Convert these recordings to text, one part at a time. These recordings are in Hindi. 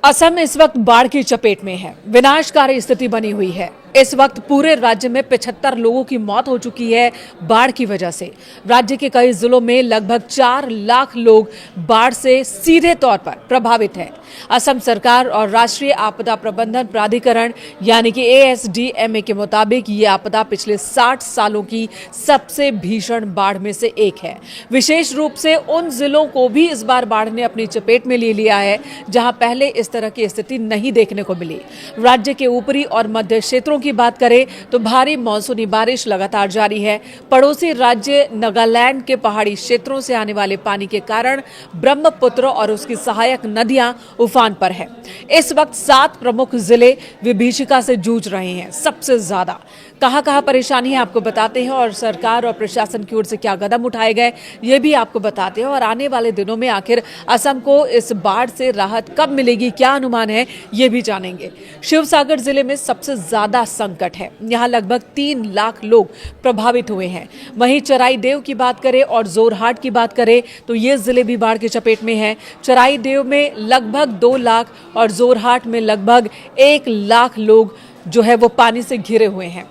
असम इस वक्त बाढ़ की चपेट में है। विनाशकारी स्थिति बनी हुई है। इस वक्त पूरे राज्य में 75 लोगों की मौत हो चुकी है बाढ़ की वजह से। राज्य के कई जिलों में लगभग 4 लाख लोग बाढ़ से सीधे तौर पर प्रभावित हैं। असम सरकार और राष्ट्रीय आपदा प्रबंधन प्राधिकरण यानी कि ASDMA के मुताबिक ये आपदा पिछले 60 सालों की सबसे भीषण बाढ़ में से एक है। विशेष रूप से उन जिलों को भी इस बार बाढ़ ने अपनी चपेट में ले लिया है जहां पहले इस तरह की स्थिति नहीं देखने को मिली। राज्य के ऊपरी और मध्य क्षेत्रों की बात करें तो भारी मानसूनी बारिश लगातार जारी है। पड़ोसी राज्य नागालैंड के पहाड़ी क्षेत्रों से आने वाले पानी के कारण ब्रह्मपुत्र और उसकी सहायक नदियां उफान पर है। इस वक्त 7 प्रमुख जिले विभीषिका से जूझ रहे हैं। सबसे ज्यादा कहां परेशानी है आपको बताते हैं और सरकार और प्रशासन की ओर से क्या कदम उठाए गए ये भी आपको बताते हैं और आने वाले दिनों में आखिर असम को इस बाढ़ से राहत कब मिलेगी, क्या अनुमान है, ये भी जानेंगे। शिवसागर जिले में सबसे ज्यादा संकट है। यहां लगभग 3 लाख लोग प्रभावित हुए हैं। वहीं चराईदेव की बात करें और जोरहाट की बात करें तो ये जिले भी बाढ़ की चपेट में है। चराईदेव में लगभग 2 लाख और जोरहाट में लगभग 1 लाख लोग जो है वो पानी से घिरे हुए हैं।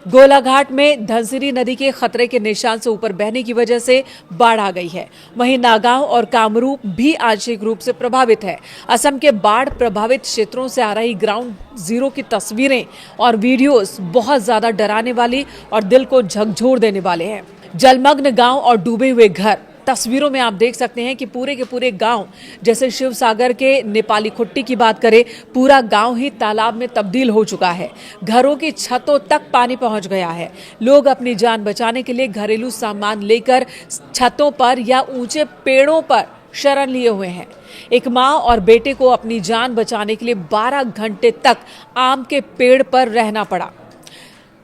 गोलाघाट में धनसिरी नदी के खतरे के निशान से ऊपर बहने की वजह से बाढ़ आ गई है। वहीं नागांव और कामरूप भी आंशिक रूप से प्रभावित है। असम के बाढ़ प्रभावित क्षेत्रों से आ रही ग्राउंड जीरो की तस्वीरें और वीडियोस बहुत ज्यादा डराने वाली और दिल को झकझोर देने वाले हैं। जलमग्न गांव और डूबे हुए घर तस्वीरों में आप देख सकते हैं कि पूरे के पूरे गांव, जैसे शिवसागर के नेपाली खुट्टी की बात करें, पूरा गांव ही तालाब में तब्दील हो चुका है। घरों की छतों तक पानी पहुंच गया है। लोग अपनी जान बचाने के लिए घरेलू सामान लेकर छतों पर या ऊंचे पेड़ों पर शरण लिए हुए हैं। एक मां और बेटे को अपनी जान बचाने के लिए 12 घंटे तक आम के पेड़ पर रहना पड़ा।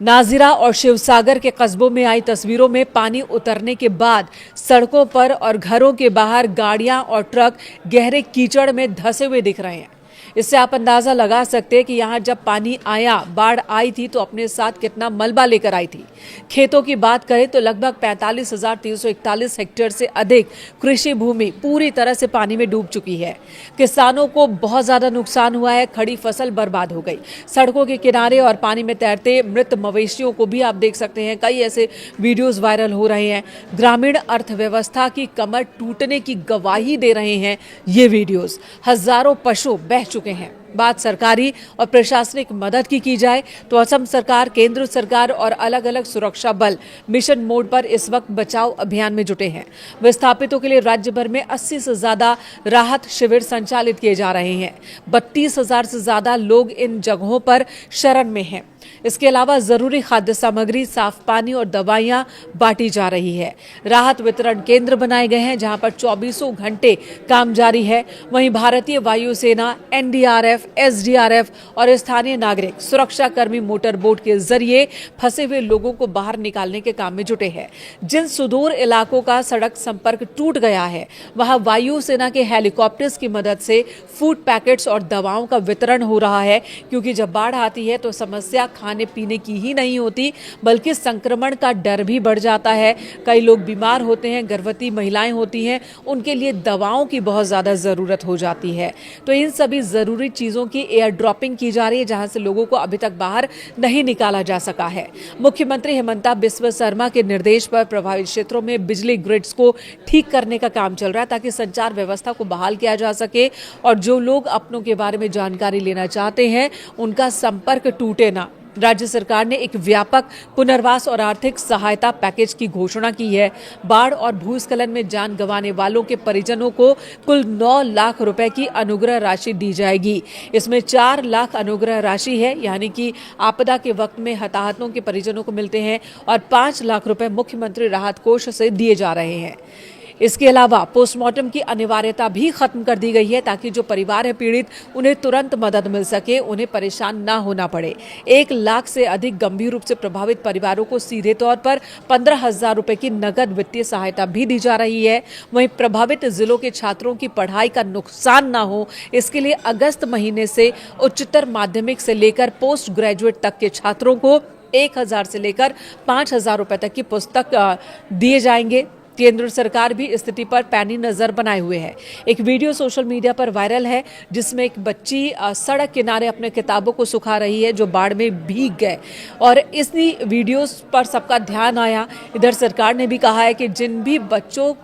नाजिरा और शिवसागर के कस्बों में आई तस्वीरों में पानी उतरने के बाद सड़कों पर और घरों के बाहर गाड़ियां और ट्रक गहरे कीचड़ में धंसे हुए दिख रहे हैं। इससे आप अंदाजा लगा सकते हैं कि यहाँ जब पानी आया, बाढ़ आई थी तो अपने साथ कितना मलबा लेकर आई थी। खेतों की बात करें तो लगभग 45,341 हेक्टेयर से अधिक कृषि भूमि पूरी तरह से पानी में डूब चुकी है। किसानों को बहुत ज्यादा नुकसान हुआ है। खड़ी फसल बर्बाद हो गई। सड़कों के किनारे और पानी में तैरते मृत मवेशियों को भी आप देख सकते हैं। कई ऐसे वीडियोज वायरल हो रहे हैं। ग्रामीण अर्थव्यवस्था की कमर टूटने की गवाही दे रहे हैं ये वीडियोज। हजारों पशु बह चुके हैं। बात सरकारी और प्रशासनिक मदद की जाए तो असम सरकार, केंद्र सरकार और अलग अलग सुरक्षा बल मिशन मोड पर इस वक्त बचाव अभियान में जुटे हैं। विस्थापितों के लिए राज्य भर में 80 से ज्यादा राहत शिविर संचालित किए जा रहे हैं। 32,000 से ज्यादा लोग इन जगहों पर शरण में हैं। इसके अलावा जरूरी खाद्य सामग्री, साफ पानी और दवाइयां बांटी जा रही है। राहत वितरण केंद्र बनाए गए हैं जहां पर 24 घंटे काम जारी है। वहीं भारतीय वायुसेना, NDRF, SDRF और स्थानीय नागरिक सुरक्षा कर्मी मोटर बोट के जरिए फंसे हुए लोगों को बाहर निकालने के काम में जुटे हैं। जिन सुदूर इलाकों का सड़क संपर्क टूट गया है वहां वायुसेना के हेलीकॉप्टर्स की मदद से फूड पैकेट्स और दवाओं का वितरण हो रहा है, क्योंकि जब बाढ़ आती है तो समस्या खाने पीने की ही नहीं होती बल्कि संक्रमण का डर भी बढ़ जाता है। कई लोग बीमार होते हैं, गर्भवती महिलाएं होती हैं, उनके लिए दवाओं की बहुत ज्यादा जरूरत हो जाती है। तो इन सभी जरूरी चीजों की एयर ड्रॉपिंग की जा रही है जहां से लोगों को अभी तक बाहर नहीं निकाला जा सका है। मुख्यमंत्री हिमंता बिस्वा शर्मा के निर्देश पर प्रभावित क्षेत्रों में बिजली ग्रिड्स को ठीक करने का काम चल रहा है ताकि संचार व्यवस्था को बहाल किया जा सके और जो लोग अपनों के बारे में जानकारी लेना चाहते हैं उनका संपर्क टूटे ना। राज्य सरकार ने एक व्यापक पुनर्वास और आर्थिक सहायता पैकेज की घोषणा की है। बाढ़ और भूस्खलन में जान गंवाने वालों के परिजनों को कुल 9 लाख रुपए की अनुग्रह राशि दी जाएगी। इसमें 4 लाख अनुग्रह राशि है, यानी कि आपदा के वक्त में हताहतों के परिजनों को मिलते हैं, और 5 लाख रुपए मुख्यमंत्री राहत कोष से दिए जा रहे हैं। इसके अलावा पोस्टमार्टम की अनिवार्यता भी खत्म कर दी गई है ताकि जो परिवार है पीड़ित, उन्हें तुरंत मदद मिल सके, उन्हें परेशान ना होना पड़े। 1 लाख से अधिक गंभीर रूप से प्रभावित परिवारों को सीधे तौर पर 15,000 रुपए की नगद वित्तीय सहायता भी दी जा रही है। वहीं प्रभावित जिलों के छात्रों की पढ़ाई का नुकसान ना हो, इसके लिए अगस्त महीने से उच्चतर माध्यमिक से लेकर पोस्ट ग्रेजुएट तक के छात्रों को 1,000 से लेकर 5,000 रुपए तक की पुस्तक दिए जाएंगे। केंद्र सरकार भी स्थिति पर पैनी नजर बनाए हुए है। एक वीडियो सोशल मीडिया पर वायरल है जिसमें एक बच्ची सड़क किनारे अपने किताबों को सुखा रही है जो बाढ़ में भीग गए और इसी वीडियोस पर सबका ध्यान आया। इधर सरकार ने भी कहा है कि जिन भी बच्चों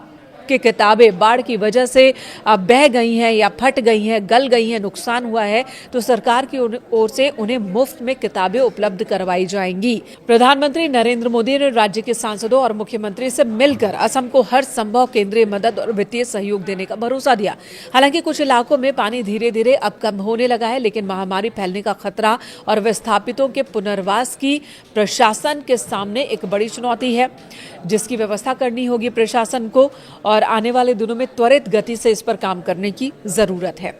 की किताबें बाढ़ की वजह से बह गई हैं या फट गई हैं, गल गई हैं, नुकसान हुआ है, तो सरकार की ओर से उन्हें मुफ्त में किताबें उपलब्ध करवाई जाएंगी। प्रधानमंत्री नरेंद्र मोदी ने राज्य के सांसदों और मुख्यमंत्री से मिलकर असम को हर संभव केंद्रीय मदद और वित्तीय सहयोग देने का भरोसा दिया। हालांकि कुछ इलाकों में पानी धीरे धीरे अब कम होने लगा है, लेकिन महामारी फैलने का खतरा और विस्थापितों के पुनर्वास की प्रशासन के सामने एक बड़ी चुनौती है, जिसकी व्यवस्था करनी होगी प्रशासन को और आने वाले दिनों में त्वरित गति से इस पर काम करने की जरूरत है।